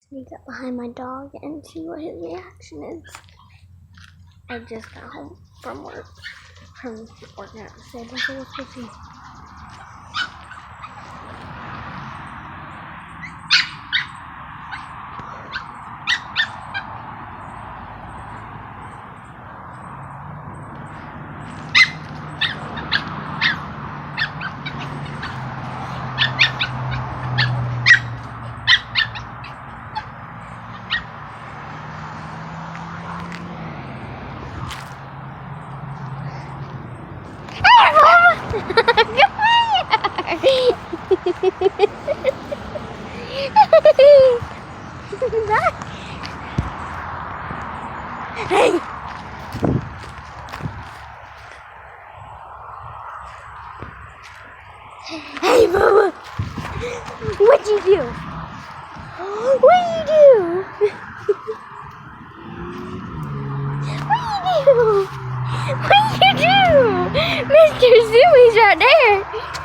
sneak up behind my dog and see what his reaction is. I just got home from work at the stable, so let's go see. Hey! Hey, Bubba! What'd you do? What'd you do? What'd you do? What'd you do? Mr. Zooey's right there.